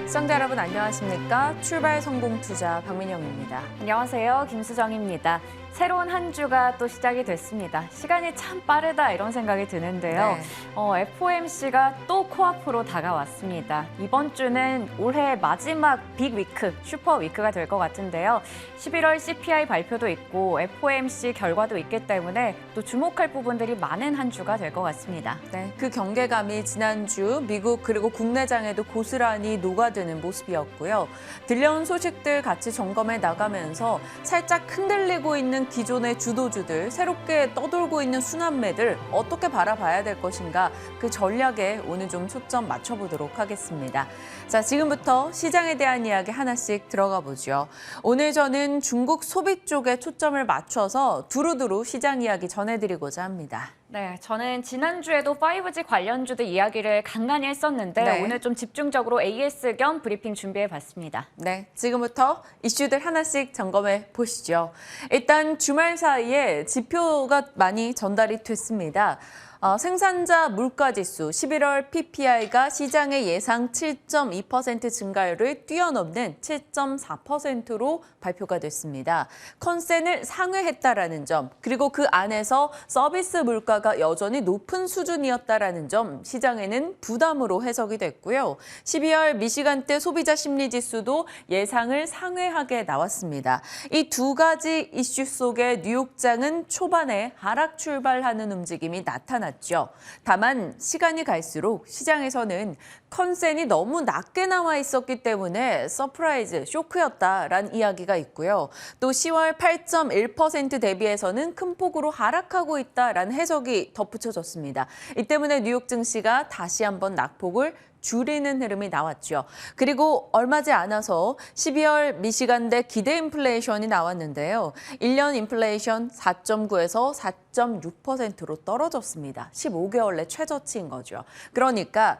시청자 여러분 안녕하십니까? 출발 성공 투자 박민영입니다. 안녕하세요. 김수정입니다. 새로운 한 주가 또 시작이 됐습니다. 시간이 참 빠르다 이런 생각이 드는데요. FOMC가 또 코앞으로 다가왔습니다. 이번 주는 올해 마지막 빅위크, 슈퍼위크가 될 것 같은데요. 11월 CPI 발표도 있고 FOMC 결과도 있기 때문에 또 주목할 부분들이 많은 한 주가 될 것 같습니다. 네, 그 경계감이 지난주 미국 그리고 국내장에도 고스란히 녹아드는 모습이었고요. 들려온 소식들 같이 점검해 나가면서 살짝 흔들리고 있는 기존의 주도주들, 새롭게 떠돌고 있는 순환매들 어떻게 바라봐야 될 것인가 그 전략에 오늘 좀 초점 맞춰보도록 하겠습니다. 자, 지금부터 시장에 대한 이야기 하나씩 들어가 보죠. 오늘 저는 중국 소비 쪽에 초점을 맞춰서 두루두루 시장 이야기 전해드리고자 합니다. 네, 저는 지난주에도 5G 관련주들 이야기를 간간히 했었는데 네. 오늘 좀 집중적으로 AS 겸 브리핑 준비해봤습니다. 네, 지금부터 이슈들 하나씩 점검해 보시죠. 일단 주말 사이에 지표가 많이 전달이 됐습니다. 생산자 물가지수 11월 PPI가 시장의 예상 7.2% 증가율을 뛰어넘는 7.4%로 발표가 됐습니다. 컨센을 상회했다라는 점, 그리고 그 안에서 서비스 물가가 여전히 높은 수준이었다라는 점 시장에는 부담으로 해석이 됐고요. 12월 미시간대 소비자 심리지수도 예상을 상회하게 나왔습니다. 이 두 가지 이슈 속에 뉴욕장은 초반에 하락 출발하는 움직임이 나타났습니다. 다만 시간이 갈수록 시장에서는 컨센이 너무 낮게 나와 있었기 때문에 서프라이즈, 쇼크였다라는 이야기가 있고요. 또 10월 8.1% 대비해서는 큰 폭으로 하락하고 있다라는 해석이 덧붙여졌습니다. 이 때문에 뉴욕 증시가 다시 한번 낙폭을 줄이는 흐름이 나왔죠. 그리고 얼마지 않아서 12월 미시간대 기대 인플레이션이 나왔는데요. 1년 인플레이션 4.9에서 4.6%로 떨어졌습니다. 15개월 내 최저치인 거죠. 그러니까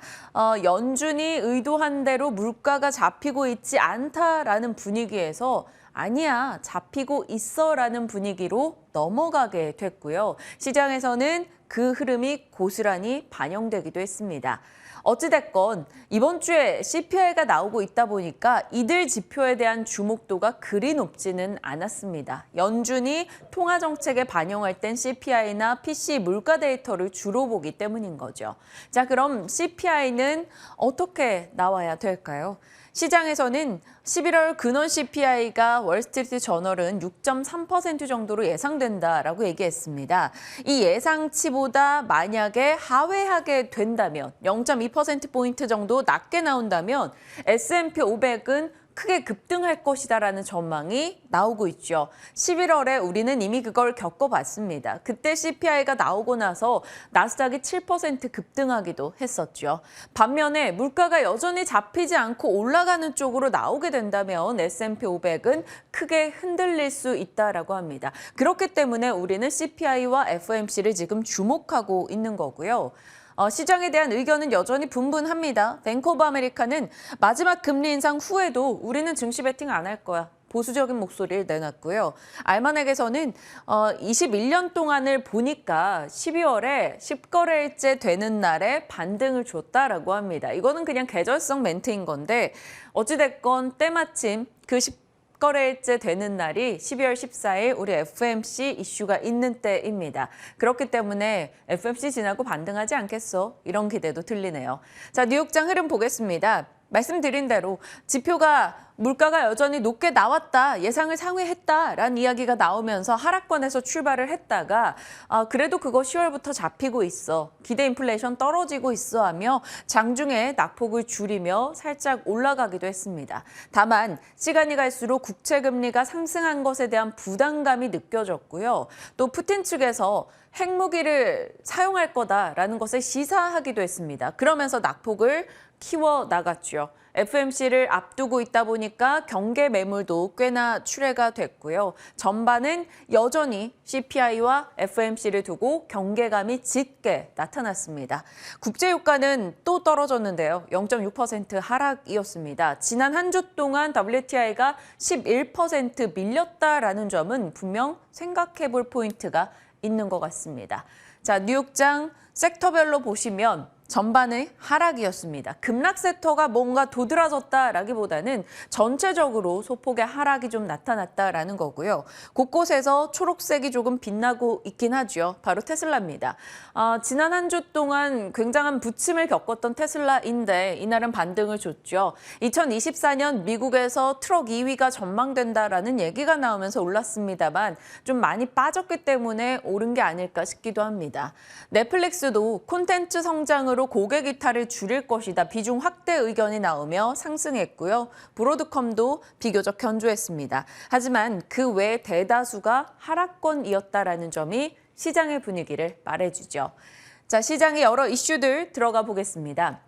연준이 의도한 대로 물가가 잡히고 있지 않다라는 분위기에서 아니야, 잡히고 있어라는 분위기로 넘어가게 됐고요. 시장에서는 그 흐름이 고스란히 반영되기도 했습니다. 어찌됐건 이번 주에 CPI가 나오고 있다 보니까 이들 지표에 대한 주목도가 그리 높지는 않았습니다. 연준이 통화정책에 반영할 땐 CPI나 PC 물가 데이터를 주로 보기 때문인 거죠. 자, 그럼 CPI는 어떻게 나와야 될까요? 시장에서는 11월 근원 CPI가 월스트리트 저널은 6.3% 정도로 예상된다라고 얘기했습니다. 이 예상치보다 만약에 하회하게 된다면 0.2%포인트 정도 낮게 나온다면 S&P 500은 크게 급등할 것이다라는 전망이 나오고 있죠. 11월에 우리는 이미 그걸 겪어봤습니다. 그때 CPI가 나오고 나서 나스닥이 7% 급등하기도 했었죠. 반면에 물가가 여전히 잡히지 않고 올라가는 쪽으로 나오게 된다면 S&P 500은 크게 흔들릴 수 있다라고 합니다. 그렇기 때문에 우리는 CPI와 FOMC를 지금 주목하고 있는 거고요. 시장에 대한 의견은 여전히 분분합니다. 뱅크 오브 아메리카는 마지막 금리 인상 후에도 우리는 증시 베팅 안 할 거야. 보수적인 목소리를 내놨고요. 알마넥에서는 21년 동안을 보니까 12월에 10거래일째 되는 날에 반등을 줬다라고 합니다. 이거는 그냥 계절성 멘트인 건데 어찌됐건 때마침 그 10거래일째 되는 날이 12월 14일 우리 FOMC 이슈가 있는 때입니다. 그렇기 때문에 FOMC 지나고 반등하지 않겠어? 이런 기대도 들리네요. 자, 뉴욕장 흐름 보겠습니다. 말씀드린 대로 지표가 물가가 여전히 높게 나왔다, 예상을 상회했다라는 이야기가 나오면서 하락권에서 출발을 했다가 그래도 그거 10월부터 잡히고 있어, 기대 인플레이션 떨어지고 있어 하며 장중에 낙폭을 줄이며 살짝 올라가기도 했습니다. 다만 시간이 갈수록 국채금리가 상승한 것에 대한 부담감이 느껴졌고요. 또 푸틴 측에서 핵무기를 사용할 거다라는 것을 시사하기도 했습니다. 그러면서 낙폭을 키워나갔죠. FOMC를 앞두고 있다 보니까 경계 매물도 꽤나 출회가 됐고요. 전반은 여전히 CPI와 FOMC를 두고 경계감이 짙게 나타났습니다. 국제유가는 또 떨어졌는데요. 0.6% 하락이었습니다. 지난 한 주 동안 WTI가 11% 밀렸다라는 점은 분명 생각해 볼 포인트가 있는 것 같습니다. 자, 뉴욕장 섹터별로 보시면 전반의 하락이었습니다. 급락 섹터가 뭔가 도드라졌다라기보다는 전체적으로 소폭의 하락이 좀 나타났다라는 거고요. 곳곳에서 초록색이 조금 빛나고 있긴 하죠. 바로 테슬라입니다. 지난 한 주 동안 굉장한 부침을 겪었던 테슬라인데 이날은 반등을 줬죠. 2024년 미국에서 트럭 2위가 전망된다라는 얘기가 나오면서 올랐습니다만 좀 많이 빠졌기 때문에 오른 게 아닐까 싶기도 합니다. 넷플릭스도 콘텐츠 성장으로 고객 이탈을 줄일 것이다. 비중 확대 의견이 나오며 상승했고요. 브로드컴도 비교적 견조했습니다. 하지만 그 외 대다수가 하락권이었다라는 점이 시장의 분위기를 말해주죠. 자, 시장의 여러 이슈들 들어가 보겠습니다.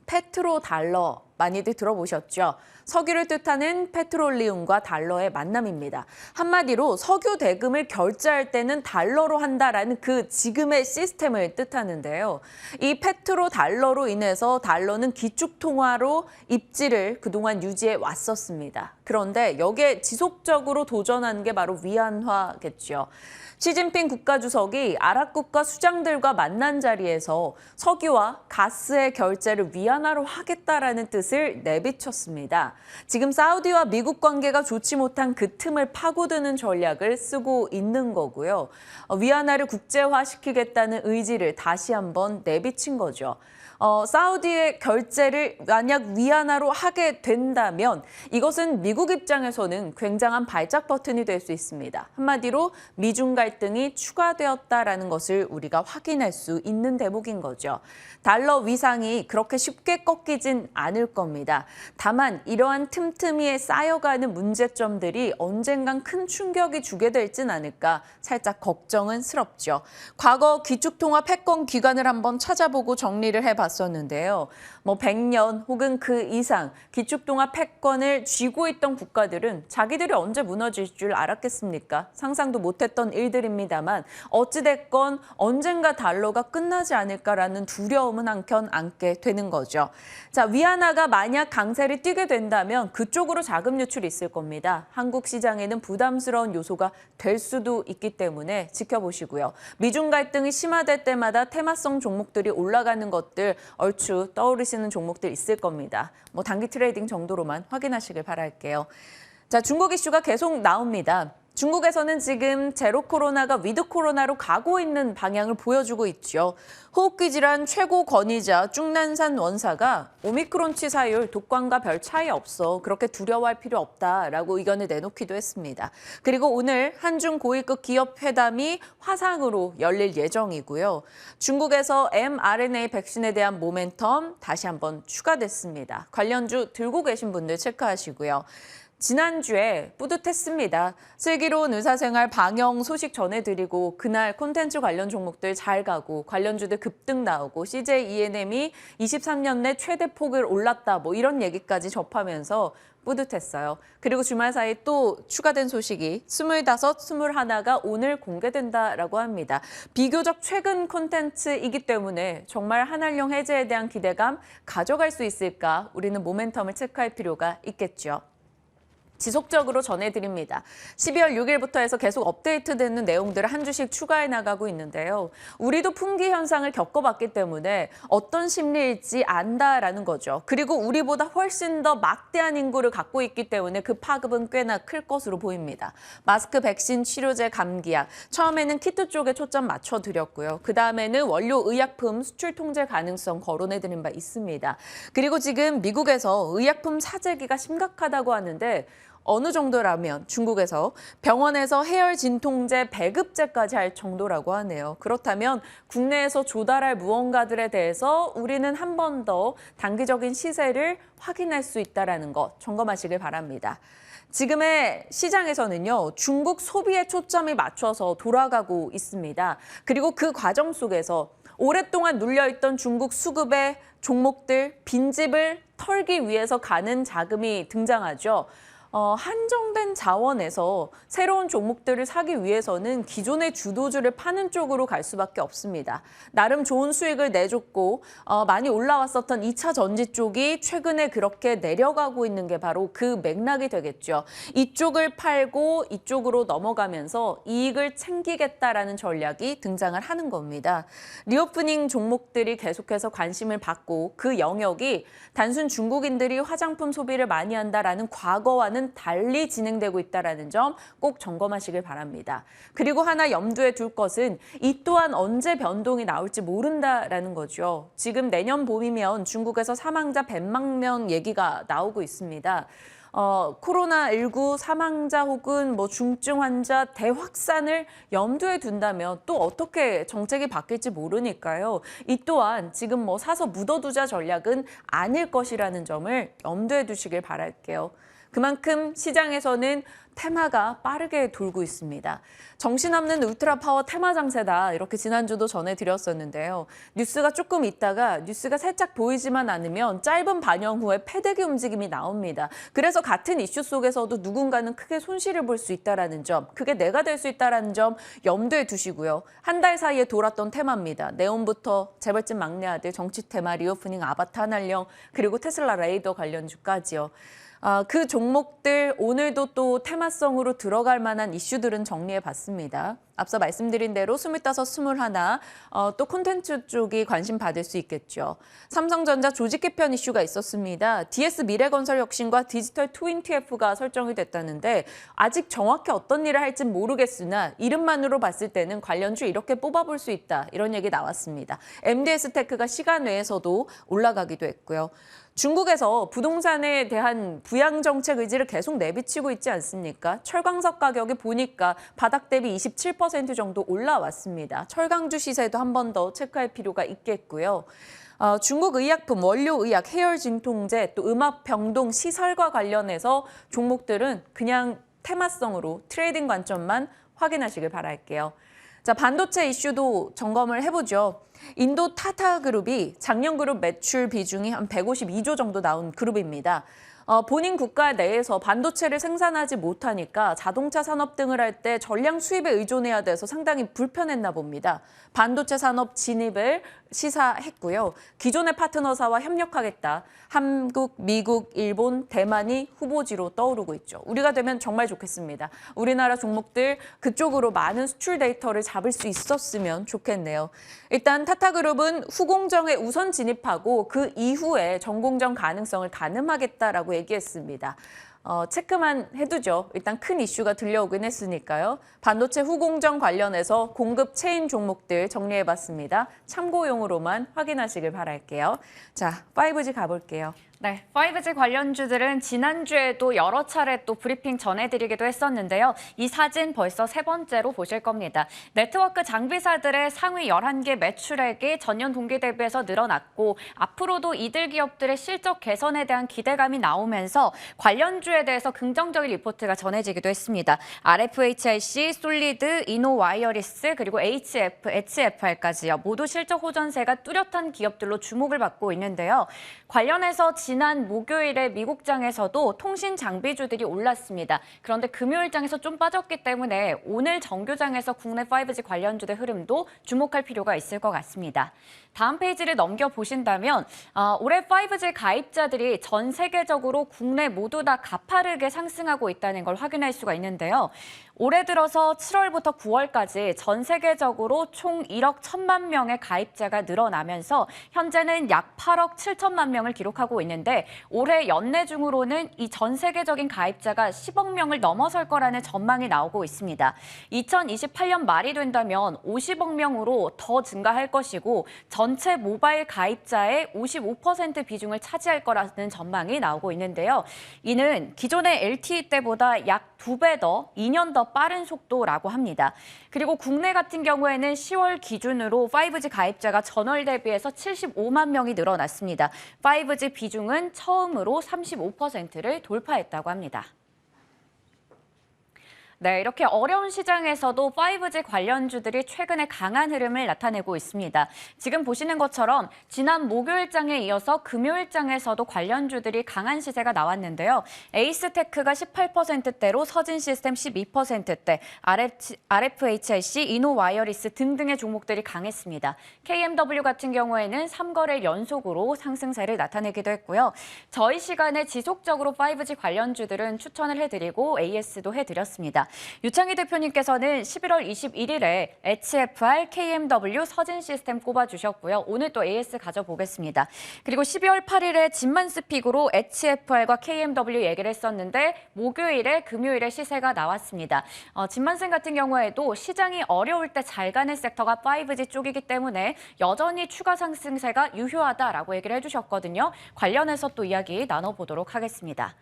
페트로달러 많이들 들어보셨죠? 석유를 뜻하는 페트롤리움과 달러의 만남입니다. 한마디로 석유 대금을 결제할 때는 달러로 한다라는 그 지금의 시스템을 뜻하는데요. 이 페트로달러로 인해서 달러는 기축통화로 입지를 그동안 유지해 왔었습니다. 그런데 여기에 지속적으로 도전한 게 바로 위안화겠죠. 시진핑 국가주석이 아랍국가 수장들과 만난 자리에서 석유와 가스의 결제를 위안화로 하겠다라는 뜻을 내비쳤습니다. 지금 사우디와 미국 관계가 좋지 못한 그 틈을 파고드는 전략을 쓰고 있는 거고요. 위안화를 국제화시키겠다는 의지를 다시 한번 내비친 거죠. 사우디의 결제를 만약 위안화로 하게 된다면 이것은 미국 입장에서는 굉장한 발작 버튼이 될 수 있습니다. 한마디로 미중 갈등이 추가되었다라는 것을 우리가 확인할 수 있는 대목인 거죠. 달러 위상이 그렇게 쉽게 꺾이진 않을 겁니다. 다만 이러한 틈틈이에 쌓여가는 문제점들이 언젠간 큰 충격이 주게 될진 않을까 살짝 걱정은 스럽죠. 과거 기축통화 패권 기간을 한번 찾아보고 정리를 해봤었는데요. 100년 혹은 그 이상 기축통화 패권을 쥐고 있던 국가들은 자기들이 언제 무너질 줄 알았겠습니까? 상상도 못했던 일들입니다만 어찌됐건 언젠가 달러가 끝나지 않을까라는 두려움은 한켠 안게 되는 거죠. 자, 위안화가 만약 강세를 띠게 된다면 그쪽으로 자금 유출이 있을 겁니다. 한국 시장에는 부담스러운 요소가 될 수도 있기 때문에 지켜보시고요. 미중 갈등이 심화될 때마다 테마성 종목들이 올라가는 것들 얼추 떠오르시는 종목들 있을 겁니다. 단기 트레이딩 정도로만 확인하시길 바랄게요. 자, 중국 이슈가 계속 나옵니다. 중국에서는 지금 제로 코로나가 위드 코로나로 가고 있는 방향을 보여주고 있죠. 호흡기 질환 최고 권위자 중난산 원사가 오미크론 치사율 독감과 별 차이 없어 그렇게 두려워할 필요 없다라고 의견을 내놓기도 했습니다. 그리고 오늘 한중 고위급 기업 회담이 화상으로 열릴 예정이고요. 중국에서 mRNA 백신에 대한 모멘텀 다시 한번 추가됐습니다. 관련주 들고 계신 분들 체크하시고요. 지난주에 뿌듯했습니다. 슬기로운 의사생활 방영 소식 전해드리고 그날 콘텐츠 관련 종목들 잘 가고 관련주들 급등 나오고 CJ E&M이 23년 내 최대 폭을 올랐다 이런 얘기까지 접하면서 뿌듯했어요. 그리고 주말 사이 또 추가된 소식이 25, 21가 오늘 공개된다라고 합니다. 비교적 최근 콘텐츠이기 때문에 정말 한한령 해제에 대한 기대감 가져갈 수 있을까? 우리는 모멘텀을 체크할 필요가 있겠죠. 지속적으로 전해드립니다. 12월 6일부터 해서 계속 업데이트되는 내용들을 한 주씩 추가해 나가고 있는데요. 우리도 품귀 현상을 겪어봤기 때문에 어떤 심리일지 안다라는 거죠. 그리고 우리보다 훨씬 더 막대한 인구를 갖고 있기 때문에 그 파급은 꽤나 클 것으로 보입니다. 마스크, 백신, 치료제, 감기약. 처음에는 키트 쪽에 초점 맞춰드렸고요. 그다음에는 원료 의약품 수출 통제 가능성 거론해드린 바 있습니다. 그리고 지금 미국에서 의약품 사재기가 심각하다고 하는데 어느 정도라면 중국에서 병원에서 해열 진통제 배급제까지 할 정도라고 하네요. 그렇다면 국내에서 조달할 무언가들에 대해서 우리는 한 번 더 단기적인 시세를 확인할 수 있다는 것 점검하시길 바랍니다. 지금의 시장에서는요, 중국 소비에 초점이 맞춰서 돌아가고 있습니다. 그리고 그 과정 속에서 오랫동안 눌려있던 중국 수급의 종목들, 빈집을 털기 위해서 가는 자금이 등장하죠. 한정된 자원에서 새로운 종목들을 사기 위해서는 기존의 주도주를 파는 쪽으로 갈 수밖에 없습니다. 나름 좋은 수익을 내줬고 많이 올라왔었던 2차 전지 쪽이 최근에 그렇게 내려가고 있는 게 바로 그 맥락이 되겠죠. 이쪽을 팔고 이쪽으로 넘어가면서 이익을 챙기겠다라는 전략이 등장을 하는 겁니다. 리오프닝 종목들이 계속해서 관심을 받고 그 영역이 단순 중국인들이 화장품 소비를 많이 한다라는 과거와는 달리 진행되고 있다는 점 꼭 점검하시길 바랍니다. 그리고 하나 염두에 둘 것은 이 또한 언제 변동이 나올지 모른다라는 거죠. 지금 내년 봄이면 중국에서 사망자 100만 명 얘기가 나오고 있습니다. 코로나19 사망자 혹은 중증 환자 대확산을 염두에 둔다면 또 어떻게 정책이 바뀔지 모르니까요. 이 또한 지금 사서 묻어두자 전략은 아닐 것이라는 점을 염두에 두시길 바랄게요. 그만큼 시장에서는 테마가 빠르게 돌고 있습니다. 정신없는 울트라 파워 테마 장세다 이렇게 지난주도 전해드렸었는데요. 뉴스가 조금 있다가 뉴스가 살짝 보이지만 않으면 짧은 반영 후에 패대기 움직임이 나옵니다. 그래서 같은 이슈 속에서도 누군가는 크게 손실을 볼 수 있다는 점, 그게 내가 될 수 있다는 점 염두에 두시고요. 한 달 사이에 돌았던 테마입니다. 네온부터 재벌집 막내 아들 정치 테마, 리오프닝 아바타 한알령, 그리고 테슬라 레이더 관련주까지요. 그 종목들 오늘도 또 테마성으로 들어갈 만한 이슈들은 정리해봤습니다. 앞서 말씀드린 대로 25, 21, 또 콘텐츠 쪽이 관심 받을 수 있겠죠. 삼성전자 조직 개편 이슈가 있었습니다. DS 미래건설혁신과 디지털 트윈 TF가 설정이 됐다는데 아직 정확히 어떤 일을 할지 모르겠으나 이름만으로 봤을 때는 관련주 이렇게 뽑아볼 수 있다. 이런 얘기 나왔습니다. MDS테크가 시간 외에서도 올라가기도 했고요. 중국에서 부동산에 대한 부양 정책 의지를 계속 내비치고 있지 않습니까? 철광석 가격이 보니까 바닥 대비 27% 정도 올라왔습니다. 철강주 시세도 한 번 더 체크할 필요가 있겠고요. 중국 의약품, 원료의학, 해열 진통제, 또 음압 병동 시설과 관련해서 종목들은 그냥 테마성으로 트레이딩 관점만 확인하시길 바랄게요. 자, 반도체 이슈도 점검을 해보죠. 인도 타타그룹이 작년 그룹 매출 비중이 한 152조 정도 나온 그룹입니다. 본인 국가 내에서 반도체를 생산하지 못하니까 자동차 산업 등을 할 때 전량 수입에 의존해야 돼서 상당히 불편했나 봅니다. 반도체 산업 진입을 시사했고요. 기존의 파트너사와 협력하겠다. 한국, 미국, 일본, 대만이 후보지로 떠오르고 있죠. 우리가 되면 정말 좋겠습니다. 우리나라 종목들 그쪽으로 많은 수출 데이터를 잡을 수 있었으면 좋겠네요. 일단 타타그룹은 후공정에 우선 진입하고 그 이후에 전공정 가능성을 가늠하겠다라고 얘기했습니다. 체크만 해두죠. 일단 큰 이슈가 들려오긴 했으니까요. 반도체 후공정 관련해서 공급 체인 종목들 정리해봤습니다. 참고용으로만 확인하시길 바랄게요. 자, 5G 가볼게요. 네, 5G 관련주들은 지난주에도 여러 차례 또 브리핑 전해드리기도 했었는데요. 이 사진 벌써 세 번째로 보실 겁니다. 네트워크 장비사들의 상위 11개 매출액이 전년 동기 대비해서 늘어났고 앞으로도 이들 기업들의 실적 개선에 대한 기대감이 나오면서 관련주에 대해서 긍정적인 리포트가 전해지기도 했습니다. RFHIC, 솔리드, 이노와이어리스, 그리고 HF, HFR까지요. 모두 실적 호전세가 뚜렷한 기업들로 주목을 받고 있는데요. 관련해서 지난 목요일에 미국장에서도 통신 장비주들이 올랐습니다. 그런데 금요일장에서 좀 빠졌기 때문에 오늘 정규장에서 국내 5G 관련주의 흐름도 주목할 필요가 있을 것 같습니다. 다음 페이지를 넘겨보신다면 올해 5G 가입자들이 전 세계적으로 국내 모두 다 가파르게 상승하고 있다는 걸 확인할 수가 있는데요. 올해 들어서 7월부터 9월까지 전 세계적으로 총 1억 1천만 명의 가입자가 늘어나면서 현재는 약 8억 7천만 명을 기록하고 있는데 올해 연내 중으로는 이 전 세계적인 가입자가 10억 명을 넘어설 거라는 전망이 나오고 있습니다. 2028년 말이 된다면 50억 명으로 더 증가할 것이고 전체 모바일 가입자의 55% 비중을 차지할 거라는 전망이 나오고 있는데요. 이는 기존의 LTE 때보다 약 2배 더, 2년 더 빠른 속도라고 합니다. 그리고 국내 같은 경우에는 10월 기준으로 5G 가입자가 전월 대비해서 75만 명이 늘어났습니다. 5G 비중은 처음으로 35%를 돌파했다고 합니다. 네, 이렇게 어려운 시장에서도 5G 관련주들이 최근에 강한 흐름을 나타내고 있습니다. 지금 보시는 것처럼 지난 목요일장에 이어서 금요일장에서도 관련주들이 강한 시세가 나왔는데요. 에이스테크가 18%대로 서진시스템 12%대, RFHIC, 이노와이어리스 등등의 종목들이 강했습니다. KMW 같은 경우에는 3거래 연속으로 상승세를 나타내기도 했고요. 저희 시간에 지속적으로 5G 관련주들은 추천을 해드리고 AS도 해드렸습니다. 유창희 대표님께서는 11월 21일에 HFR, KMW, 서진시스템 꼽아주셨고요. 오늘 또 AS 가져보겠습니다. 그리고 12월 8일에 진만스픽으로 HFR과 KMW 얘기를 했었는데 목요일에 금요일에 시세가 나왔습니다. 진만생 같은 경우에도 시장이 어려울 때 잘 가는 섹터가 5G 쪽이기 때문에 여전히 추가 상승세가 유효하다라고 얘기를 해주셨거든요. 관련해서 또 이야기 나눠보도록 하겠습니다.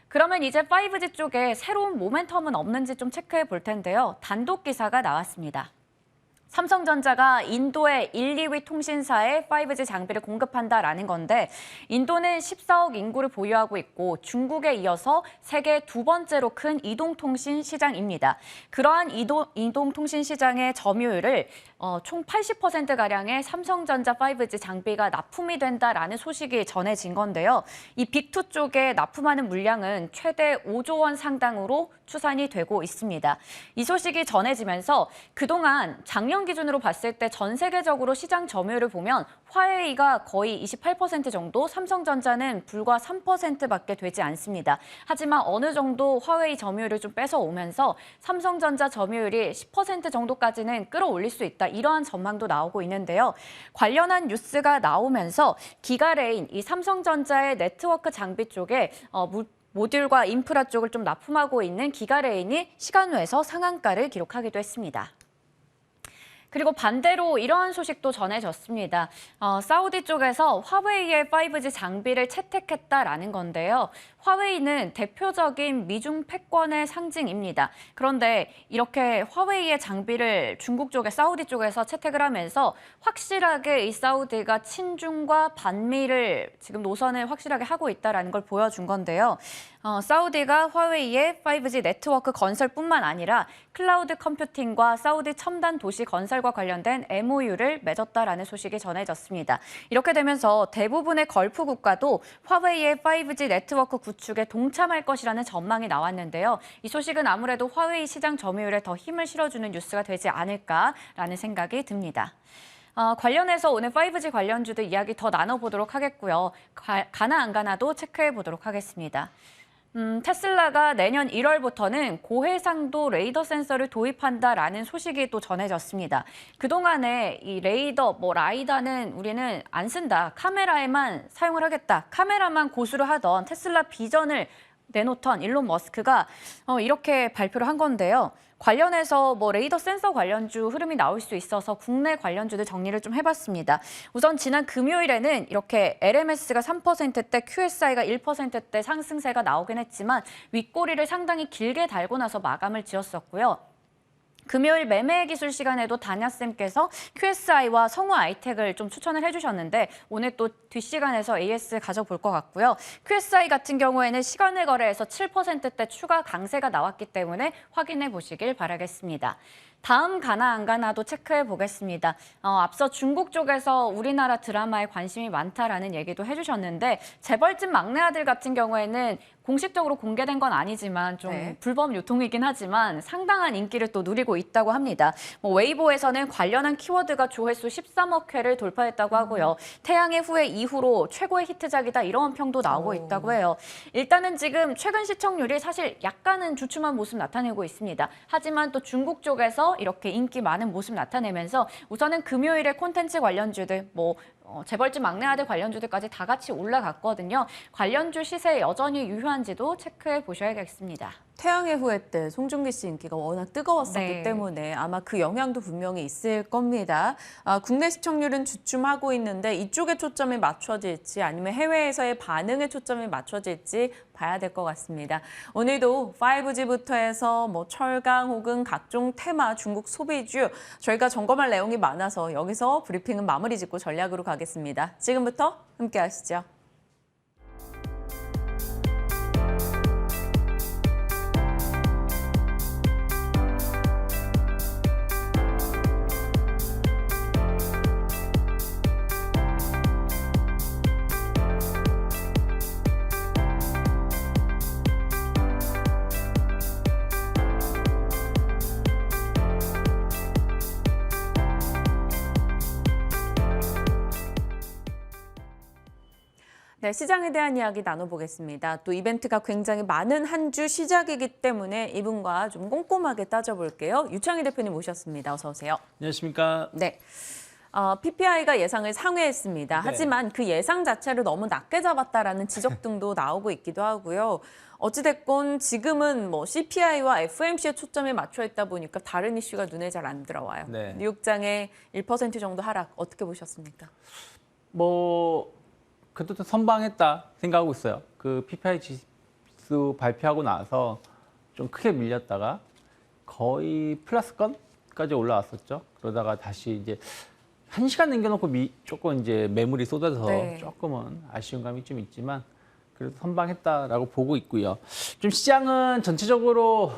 그러면 이제 5G 쪽에 새로운 모멘텀은 없는지 좀 체크해 볼 텐데요. 단독 기사가 나왔습니다. 삼성전자가 인도의 1, 2위 통신사에 5G 장비를 공급한다라는 건데 인도는 14억 인구를 보유하고 있고 중국에 이어서 세계 두 번째로 큰 이동통신 시장입니다. 그러한 이동통신 시장의 점유율을 총 80%가량의 삼성전자 5G 장비가 납품이 된다라는 소식이 전해진 건데요. 이 빅2 쪽에 납품하는 물량은 최대 5조 원 상당으로 추산이 되고 있습니다. 이 소식이 전해지면서 그동안 작년 기준으로 봤을 때 전 세계적으로 시장 점유율을 보면 화웨이가 거의 28% 정도, 삼성전자는 불과 3%밖에 되지 않습니다. 하지만 어느 정도 화웨이 점유율을 좀 뺏어오면서 삼성전자 점유율이 10% 정도까지는 끌어올릴 수 있다. 이러한 전망도 나오고 있는데요. 관련한 뉴스가 나오면서 기가레인, 이 삼성전자의 네트워크 장비 쪽에 모듈과 인프라 쪽을 좀 납품하고 있는 기가레인이 시간외에서 상한가를 기록하기도 했습니다. 그리고 반대로 이러한 소식도 전해졌습니다. 사우디 쪽에서 화웨이의 5G 장비를 채택했다라는 건데요. 화웨이는 대표적인 미중 패권의 상징입니다. 그런데 이렇게 화웨이의 장비를 중국 쪽에 사우디 쪽에서 채택을 하면서 확실하게 이 사우디가 친중과 반미를 지금 노선을 확실하게 하고 있다는 걸 보여준 건데요. 사우디가 화웨이의 5G 네트워크 건설뿐만 아니라 클라우드 컴퓨팅과 사우디 첨단 도시 건설과 관련된 MOU를 맺었다라는 소식이 전해졌습니다. 이렇게 되면서 대부분의 걸프 국가도 화웨이의 5G 네트워크 구축에 동참할 것이라는 전망이 나왔는데요. 이 소식은 아무래도 화웨이 시장 점유율에 더 힘을 실어주는 뉴스가 되지 않을까라는 생각이 듭니다. 관련해서 오늘 5G 관련주들 이야기 더 나눠보도록 하겠고요. 가나 안 가나도 체크해 보도록 하겠습니다. 테슬라가 내년 1월부터는 고해상도 레이더 센서를 도입한다라는 소식이 또 전해졌습니다. 그동안에 이 레이더, 라이다는 우리는 안 쓴다. 카메라에만 사용을 하겠다. 카메라만 고수를 하던 테슬라 비전을 내놓던 일론 머스크가 이렇게 발표를 한 건데요. 관련해서 레이더 센서 관련주 흐름이 나올 수 있어서 국내 관련주들 정리를 좀 해봤습니다. 우선 지난 금요일에는 이렇게 LMS가 3%대, QSI가 1%대 상승세가 나오긴 했지만 윗꼬리를 상당히 길게 달고 나서 마감을 지었었고요. 금요일 매매 기술 시간에도 다냐쌤께서 QSI와 성우 아이텍을 좀 추천을 해주셨는데 오늘 또 뒷시간에서 AS 가져볼 것 같고요. QSI 같은 경우에는 시간외 거래에서 7%대 추가 강세가 나왔기 때문에 확인해 보시길 바라겠습니다. 다음 가나 안 가나도 체크해 보겠습니다. 앞서 중국 쪽에서 우리나라 드라마에 관심이 많다라는 얘기도 해주셨는데 재벌집 막내 아들 같은 경우에는 공식적으로 공개된 건 아니지만 좀 불법 유통이긴 하지만 상당한 인기를 또 누리고 있다고 합니다. 웨이보에서는 관련한 키워드가 조회수 13억 회를 돌파했다고 하고요. 태양의 후예 이후로 최고의 히트작이다 이런 평도 나오고 있다고 해요. 일단은 지금 최근 시청률이 사실 약간은 주춤한 모습 나타내고 있습니다. 하지만 또 중국 쪽에서 이렇게 인기 많은 모습 나타내면서 우선은 금요일에 콘텐츠 관련주들 재벌집 막내 아들 관련주들까지 다 같이 올라갔거든요. 관련주 시세 여전히 유효한지도 체크해 보셔야겠습니다. 태양의 후예 때 송중기 씨 인기가 워낙 뜨거웠었기 때문에 아마 그 영향도 분명히 있을 겁니다. 국내 시청률은 주춤하고 있는데 이쪽에 초점이 맞춰질지 아니면 해외에서의 반응에 초점이 맞춰질지 봐야 될 것 같습니다. 오늘도 5G부터 해서 철강 혹은 각종 테마, 중국 소비주 저희가 점검할 내용이 많아서 여기서 브리핑은 마무리 짓고 전략으로 가겠습니다. 지금부터 함께 하시죠. 네, 시장에 대한 이야기 나눠보겠습니다. 또 이벤트가 굉장히 많은 한 주 시작이기 때문에 이분과 좀 꼼꼼하게 따져볼게요. 유창희 대표님 모셨습니다. 어서 오세요. 안녕하십니까. 네. PPI가 예상을 상회했습니다. 네. 하지만 그 예상 자체를 너무 낮게 잡았다라는 지적 등도 나오고 있기도 하고요. 어찌됐건 지금은 뭐 CPI와 FOMC에 초점이 맞춰 있다 보니까 다른 이슈가 눈에 잘 안 들어와요. 네. 뉴욕장의 1% 정도 하락 어떻게 보셨습니까? 뭐 그래도 선방했다 생각하고 있어요. 그 PPI 지수 발표하고 나서 좀 크게 밀렸다가 거의 플러스권까지 올라왔었죠. 그러다가 다시 이제 1시간 남겨놓고 조금 이제 매물이 쏟아져서 네. 조금은 아쉬운 감이 좀 있지만 그래도 선방했다라고 보고 있고요. 좀 시장은 전체적으로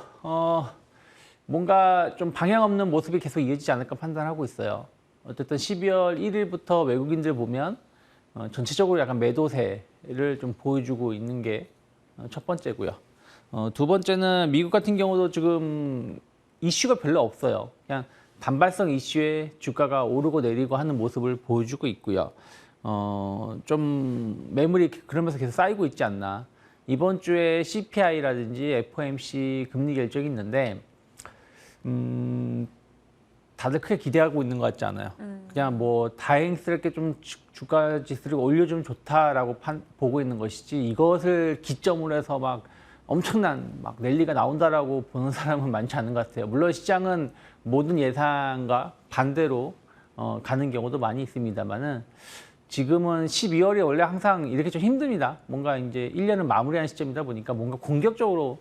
뭔가 좀 방향 없는 모습이 계속 이어지지 않을까 판단하고 있어요. 어쨌든 12월 1일부터 외국인들 보면 전체적으로 약간 매도세를 좀 보여주고 있는 게 첫 번째고요. 두 번째는 미국 같은 경우도 지금 이슈가 별로 없어요. 그냥 단발성 이슈에 주가가 오르고 내리고 하는 모습을 보여주고 있고요. 좀 매물이 그러면서 계속 쌓이고 있지 않나. 이번 주에 CPI라든지 FOMC 금리 결정이 있는데 다들 크게 기대하고 있는 것 같지 않아요. 그냥 뭐 다행스럽게 좀 주가 지수를 올려주면 좋다라고 보고 있는 것이지 이것을 기점으로 해서 막 엄청난 막 랠리가 나온다라고 보는 사람은 많지 않은 것 같아요. 물론 시장은 모든 예상과 반대로 가는 경우도 많이 있습니다만은 지금은 12월이 원래 항상 이렇게 좀 힘듭니다. 뭔가 이제 1년을 마무리하는 시점이다 보니까 뭔가 공격적으로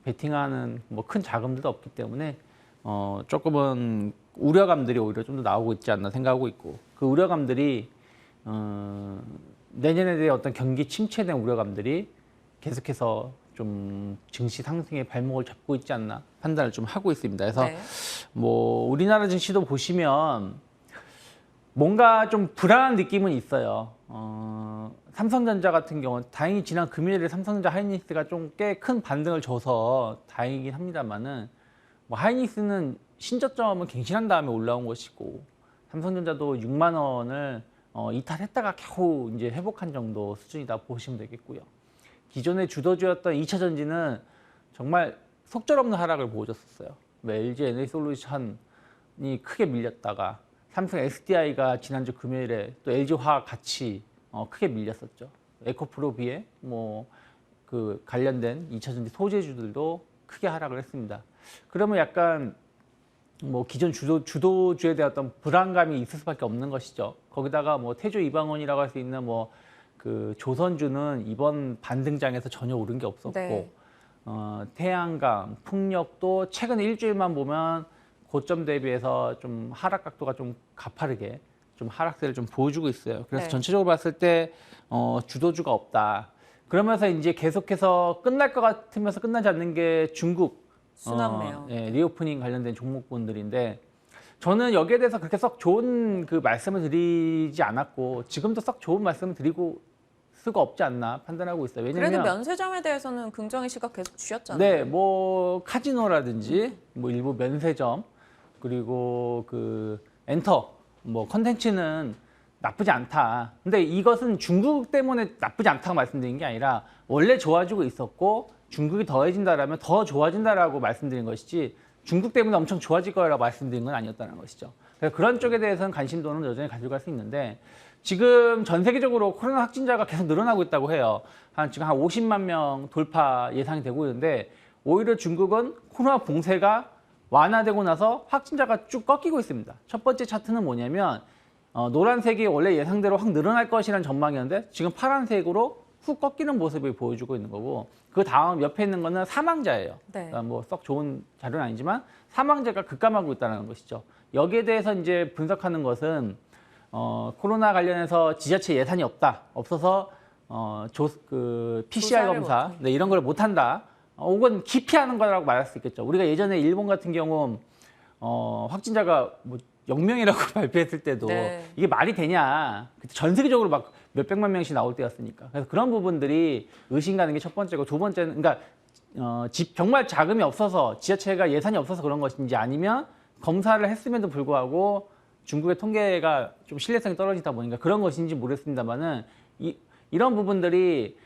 베팅하는 뭐 큰 자금들도 없기 때문에 조금은 우려감들이 오히려 좀 더 나오고 있지 않나 생각하고 있고 그 우려감들이 내년에 대해 어떤 경기 침체에 대한 우려감들이 계속해서 좀 증시 상승의 발목을 잡고 있지 않나 판단을 좀 하고 있습니다. 그래서 네. 뭐 우리나라 증시도 보시면 뭔가 좀 불안한 느낌은 있어요. 삼성전자 같은 경우는 다행히 지난 금요일에 삼성전자 하이닉스가 좀 꽤 큰 반등을 줘서 다행이긴 합니다만은 뭐 하이닉스는 신저점은 갱신한 다음에 올라온 것이고 삼성전자도 6만 원을 이탈했다가 겨우 이제 회복한 정도 수준이다 보시면 되겠고요. 기존의 주도주였던 2차 전지는 정말 속절없는 하락을 보여줬었어요. LG 에너지솔루션이 크게 밀렸다가 삼성 SDI가 지난주 금요일에 또 LG화학 같이 크게 밀렸었죠. 에코프로비에 뭐 그 관련된 2차 전지 소재주들도 크게 하락을 했습니다. 그러면 약간 뭐 기존 주도주에 대한 어떤 불안감이 있을 수밖에 없는 것이죠. 거기다가 뭐 태조 이방원이라고 할 수 있는 뭐 그 조선주는 이번 반등장에서 전혀 오른 게 없었고 네. 태양광, 풍력도 최근 일주일만 보면 고점 대비해서 좀 하락 각도가 좀 가파르게 좀 하락세를 좀 보여주고 있어요. 그래서 네. 전체적으로 봤을 때 주도주가 없다. 그러면서 이제 계속해서 끝날 것 같으면서 끝나지 않는 게 중국 순환매요. 리오프닝 관련된 종목군들인데 저는 여기에 대해서 그렇게 썩 좋은 그 말씀을 드리지 않았고 지금도 썩 좋은 말씀을 드리고 수가 없지 않나 판단하고 있어요. 왜냐면 그래도 면세점에 대해서는 긍정의 시각 계속 주셨잖아요. 네, 뭐 카지노라든지 뭐 일부 면세점 그리고 그 엔터 뭐 컨텐츠는 나쁘지 않다. 근데 이것은 중국 때문에 나쁘지 않다고 말씀드린 게 아니라 원래 좋아지고 있었고 중국이 더해진다라면 더 좋아진다라고 말씀드린 것이지 중국 때문에 엄청 좋아질 거라고 말씀드린 건 아니었다는 것이죠. 그래서 그런 쪽에 대해서는 관심도는 여전히 가지고 갈 수 있는데 지금 전 세계적으로 코로나 확진자가 계속 늘어나고 있다고 해요. 지금 한 50만 명 돌파 예상이 되고 있는데 오히려 중국은 코로나 봉쇄가 완화되고 나서 확진자가 쭉 꺾이고 있습니다. 첫 번째 차트는 뭐냐면 노란색이 원래 예상대로 확 늘어날 것이라는 전망이었는데 지금 파란색으로 훅 꺾이는 모습을 보여주고 있는 거고 그 다음 옆에 있는 거는 사망자예요. 네. 그러니까 뭐 썩 좋은 자료는 아니지만 사망자가 급감하고 있다는 것이죠. 여기에 대해서 이제 분석하는 것은 코로나 관련해서 지자체 예산이 없어서 PCR 검사 네, 이런 걸 못한다. 혹은 기피하는 거라고 말할 수 있겠죠. 우리가 예전에 일본 같은 경우 확진자가 뭐 0명이라고 발표했을 때도 네. 이게 말이 되냐. 전 세계적으로 막 몇백만 명씩 나올 때였으니까. 그래서 그런 부분들이 의심 가는 게 첫 번째고 두 번째는 그러니까 정말 자금이 없어서 지자체가 예산이 없어서 그런 것인지 아니면 검사를 했음에도 불구하고 중국의 통계가 좀 신뢰성이 떨어지다 보니까 그런 것인지 모르겠습니다만은 이런 부분들이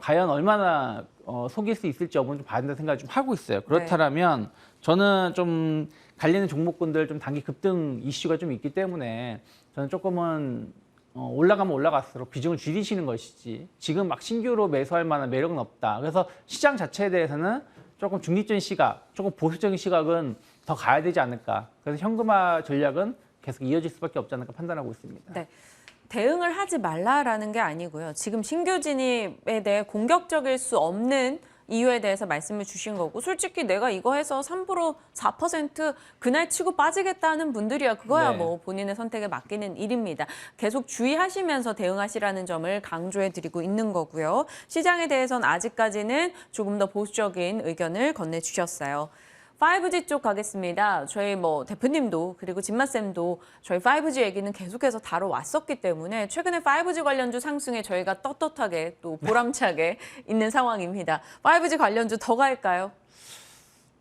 과연 얼마나 속일 수 있을지 여부는 좀 봐야 된다는 생각을 좀 하고 있어요. 그렇다면 저는 좀 관련 종목군들 좀 단기 급등 이슈가 좀 있기 때문에 저는 조금은 올라가면 올라갈수록 비중을 줄이시는 것이지 지금 막 신규로 매수할 만한 매력은 없다. 그래서 시장 자체에 대해서는 조금 중립적인 시각, 조금 보수적인 시각은 더 가야 되지 않을까. 그래서 현금화 전략은 계속 이어질 수밖에 없지 않을까 판단하고 있습니다. 네. 대응을 하지 말라라는 게 아니고요. 지금 신규 진입에 대해 공격적일 수 없는 이유에 대해서 말씀을 주신 거고 솔직히 내가 이거 해서 3%, 4% 그날 치고 빠지겠다는 분들이야. 그거야 네. 뭐 본인의 선택에 맡기는 일입니다. 계속 주의하시면서 대응하시라는 점을 강조해 드리고 있는 거고요. 시장에 대해서는 아직까지는 조금 더 보수적인 의견을 건네주셨어요. 5G 쪽 가겠습니다. 저희 뭐 대표님도 그리고 진마쌤도 저희 5G 얘기는 계속해서 다뤄왔었기 때문에 최근에 5G 관련주 상승에 저희가 떳떳하게 또 보람차게 있는 상황입니다. 5G 관련주 더 갈까요?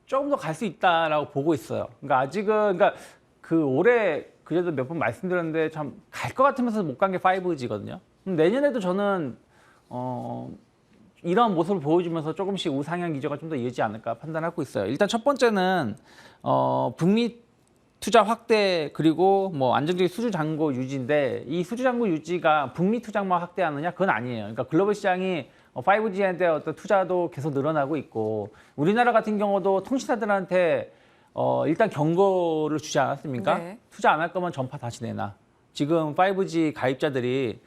조금 더 갈 수 있다라고 보고 있어요. 그러니까 아직은 그러니까 그 올해 그래도 몇 번 말씀드렸는데 참 갈 것 같으면서 못 간 게 5G거든요. 내년에도 저는 이런 모습을 보여주면서 조금씩 우상향 기조가 좀 더 이어지지 않을까 판단하고 있어요. 일단 첫 번째는 북미 투자 확대 그리고 뭐 안정적인 수주 잔고 유지인데 이 수주 잔고 유지가 북미 투자만 확대하느냐 그건 아니에요. 그러니까 글로벌 시장이 5G에 대한 어떤 투자도 계속 늘어나고 있고 우리나라 같은 경우도 통신사들한테 일단 경고를 주지 않았습니까? 네. 투자 안 할 거면 전파 다시 내놔. 지금 5G 가입자들이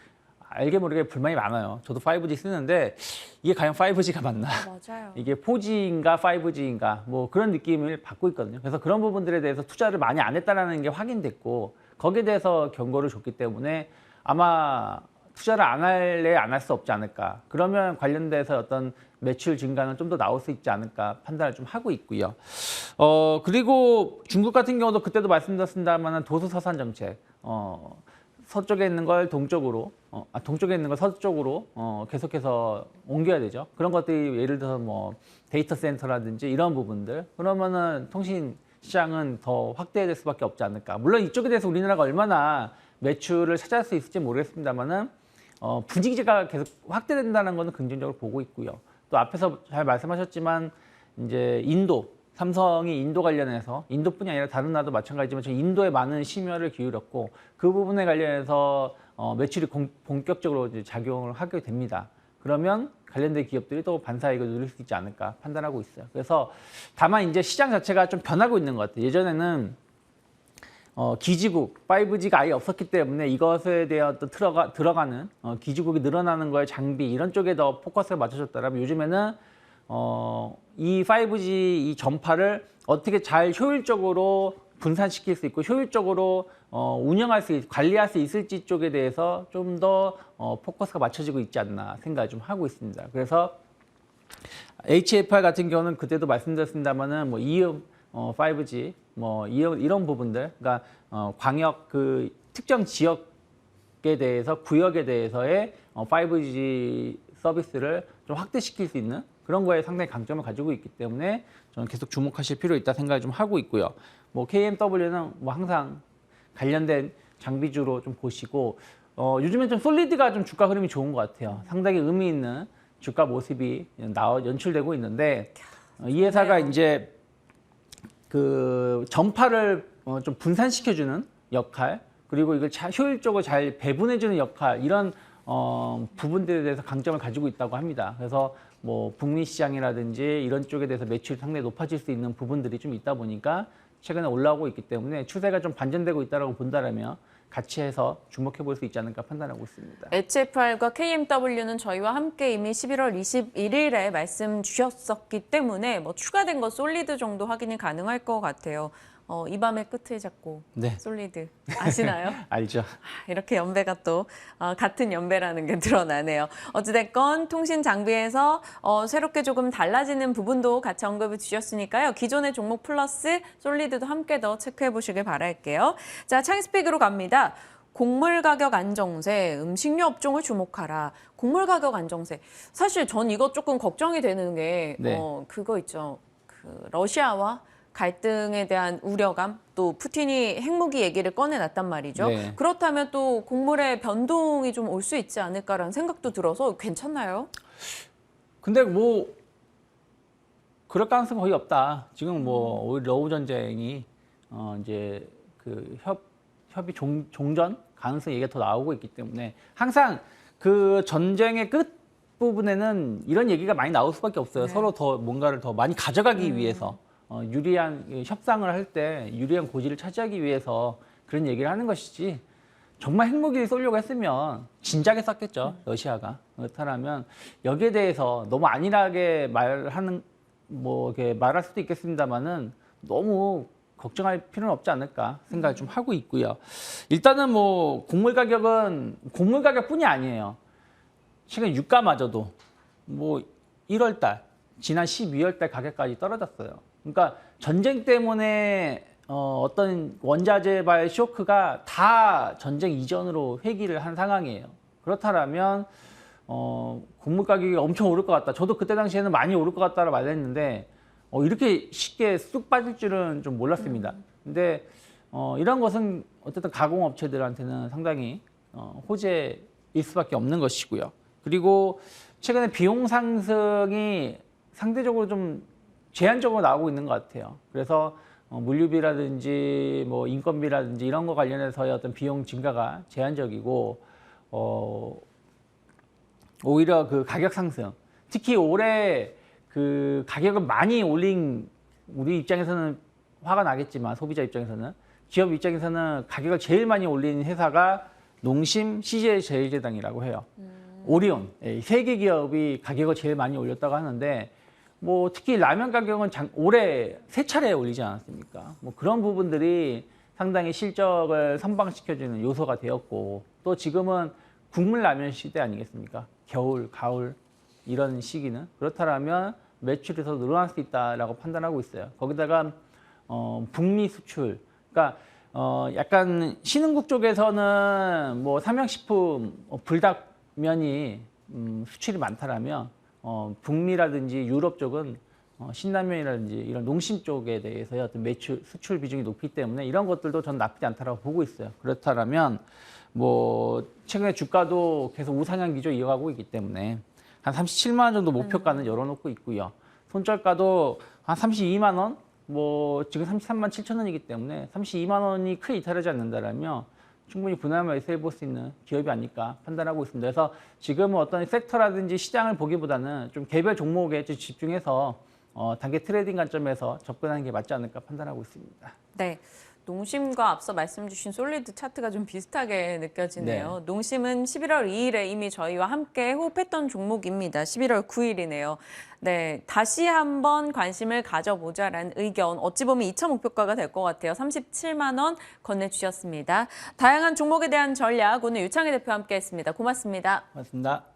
알게 모르게 불만이 많아요. 저도 5G 쓰는데 이게 과연 5G가 맞나? 맞아요. 이게 4G인가 5G인가 뭐 그런 느낌을 받고 있거든요. 그래서 그런 부분들에 대해서 투자를 많이 안 했다는 게 확인됐고 거기에 대해서 경고를 줬기 때문에 아마 투자를 안 할래 안 할 수 없지 않을까. 그러면 관련돼서 어떤 매출 증가는 좀 더 나올 수 있지 않을까 판단을 좀 하고 있고요. 그리고 중국 같은 경우도 그때도 말씀드렸습니다만 도서서산 정책. 서쪽에 있는 걸 동쪽으로, 동쪽에 있는 걸 서쪽으로 계속해서 옮겨야 되죠. 그런 것들이 예를 들어서 뭐 데이터 센터라든지 이런 부분들. 그러면은 통신 시장은 더 확대될 수밖에 없지 않을까. 물론 이쪽에 대해서 우리나라가 얼마나 매출을 차지할 수 있을지 모르겠습니다만은 분위기가 계속 확대된다는 것은 긍정적으로 보고 있고요. 또 앞에서 잘 말씀하셨지만 이제 인도. 삼성이 인도 관련해서 인도뿐이 아니라 다른 나라도 마찬가지지만 인도에 많은 심혈을 기울였고 그 부분에 관련해서 매출이 본격적으로 이제 작용을 하게 됩니다. 그러면 관련된 기업들이 또 반사이익을 누릴 수 있지 않을까 판단하고 있어요. 그래서 다만 이제 시장 자체가 좀 변하고 있는 것 같아요. 예전에는 기지국 5G가 아예 없었기 때문에 이것에 대한 또 들어가는 기지국이 늘어나는 거에 장비 이런 쪽에 더 포커스가 맞춰졌더라면 요즘에는 이 5G 이 전파를 어떻게 잘 효율적으로 분산시킬 수 있고 효율적으로 운영할 수 관리할 수 있을지 쪽에 대해서 좀 더 포커스가 맞춰지고 있지 않나 생각을 좀 하고 있습니다. 그래서 HFR 같은 경우는 그때도 말씀드렸습니다만은 뭐 이음 5G 뭐 이런 부분들 그러니까 광역 그 특정 지역에 대해서 구역에 대해서의 5G 서비스를 좀 확대시킬 수 있는 그런 거에 상당히 강점을 가지고 있기 때문에 저는 계속 주목하실 필요 있다 생각을 좀 하고 있고요. 뭐 KMW는 뭐 항상 관련된 장비주로 좀 보시고 요즘엔 좀 솔리드가 좀 주가 흐름이 좋은 것 같아요. 상당히 의미 있는 주가 모습이 연출되고 있는데 이 회사가 이제 그 전파를 좀 분산시켜주는 역할 그리고 이걸 효율적으로 잘 배분해주는 역할 이런 부분들에 대해서 강점을 가지고 있다고 합니다. 그래서 뭐 북미 시장이라든지 이런 쪽에 대해서 매출이 상당히 높아질 수 있는 부분들이 좀 있다 보니까 최근에 올라오고 있기 때문에 추세가 좀 반전되고 있다고 본다면 같이 해서 주목해 볼 수 있지 않을까 판단하고 있습니다. HFR과 KMW는 저희와 함께 이미 11월 21일에 말씀 주셨었기 때문에 뭐 추가된 거 솔리드 정도 확인이 가능할 것 같아요. 이 밤의 끝을 잡고 네. 솔리드 아시나요? 알죠. 이렇게 연배가 또 같은 연배라는 게 드러나네요. 어찌됐건 통신 장비에서 새롭게 조금 달라지는 부분도 같이 언급을 주셨으니까요. 기존의 종목 플러스 솔리드도 함께 더 체크해 보시길 바랄게요. 자, 창스픽으로 갑니다. 곡물 가격 안정세, 음식료 업종을 주목하라. 곡물 가격 안정세. 사실 전 이거 조금 걱정이 되는 게 네. 그거 있죠. 그 러시아와 갈등에 대한 우려감, 또 푸틴이 핵무기 얘기를 꺼내놨단 말이죠. 네. 그렇다면 또 곡물의 변동이 좀 올 수 있지 않을까라는 생각도 들어서 괜찮나요? 근데 뭐 그럴 가능성은 거의 없다. 지금 뭐 오히려 러우 전쟁이 이제 그 협의 종전 가능성 얘기가 더 나오고 있기 때문에 항상 그 전쟁의 끝 부분에는 이런 얘기가 많이 나올 수밖에 없어요. 네. 서로 더 뭔가를 더 많이 가져가기 위해서 유리한 협상을 할 때 유리한 고지를 차지하기 위해서 그런 얘기를 하는 것이지. 정말 핵무기를 쏘려고 했으면 진작에 쐈겠죠, 러시아가. 그렇다면 여기에 대해서 너무 안일하게 말하는 뭐 이렇게 말할 수도 있겠습니다만은 너무 걱정할 필요는 없지 않을까 생각을 좀 하고 있고요. 일단은 뭐 곡물 가격뿐이 아니에요. 최근 유가마저도 뭐 1월 달, 지난 12월 달 가격까지 떨어졌어요. 그러니까 전쟁 때문에 어떤 원자재발 쇼크가 다 전쟁 이전으로 회귀를 한 상황이에요. 그렇다면 곡물 가격이 엄청 오를 것 같다. 저도 그때 당시에는 많이 오를 것 같다고 말했는데 이렇게 쉽게 쑥 빠질 줄은 좀 몰랐습니다. 근데 이런 것은 어쨌든 가공업체들한테는 상당히 호재일 수밖에 없는 것이고요. 그리고 최근에 비용 상승이 상대적으로 좀 제한적으로 나오고 있는 것 같아요. 그래서 물류비라든지 뭐 인건비라든지 이런 거 관련해서의 어떤 비용 증가가 제한적이고 오히려 그 가격 상승, 특히 올해 그 가격을 많이 올린 우리 입장에서는 화가 나겠지만 소비자 입장에서는 기업 입장에서는 가격을 제일 많이 올린 회사가 농심 CJ제일제당이라고 해요. 오리온, 세 개 기업이 가격을 제일 많이 올렸다고 하는데 뭐 특히 라면 가격은 올해 3차례 올리지 않았습니까? 뭐 그런 부분들이 상당히 실적을 선방시켜주는 요소가 되었고 또 지금은 국물 라면 시대 아니겠습니까? 겨울, 가을 이런 시기는 그렇다면 매출이 더 늘어날 수 있다라고 판단하고 있어요. 거기다가 북미 수출, 그러니까 약간 신흥국 쪽에서는 뭐 삼양식품, 불닭면이 수출이 많다라면 북미라든지 유럽 쪽은 신라면이라든지 이런 농심 쪽에 대해서의 어떤 매출 수출 비중이 높기 때문에 이런 것들도 전 나쁘지 않다라고 보고 있어요. 그렇다면 뭐 최근에 주가도 계속 우상향 기조 이어가고 있기 때문에 한 37만 원 정도 목표가는 열어놓고 있고요. 손절가도 한 32만 원, 뭐 지금 33만 7천 원이기 때문에 32만 원이 크게 이탈하지 않는다라면 충분히 분할 매수해 볼 수 있는 기업이 아닐까 판단하고 있습니다. 그래서 지금은 어떤 섹터라든지 시장을 보기보다는 좀 개별 종목에 좀 집중해서 단기 트레이딩 관점에서 접근하는 게 맞지 않을까 판단하고 있습니다. 네. 농심과 앞서 말씀 주신 솔리드 차트가 좀 비슷하게 느껴지네요. 네. 농심은 11월 2일에 이미 저희와 함께 호흡했던 종목입니다. 11월 9일이네요. 네, 다시 한번 관심을 가져보자라는 의견, 어찌 보면 2차 목표가가 될 것 같아요. 37만 원 건네주셨습니다. 다양한 종목에 대한 전략, 오늘 유창희 대표와 함께했습니다. 고맙습니다. 고맙습니다.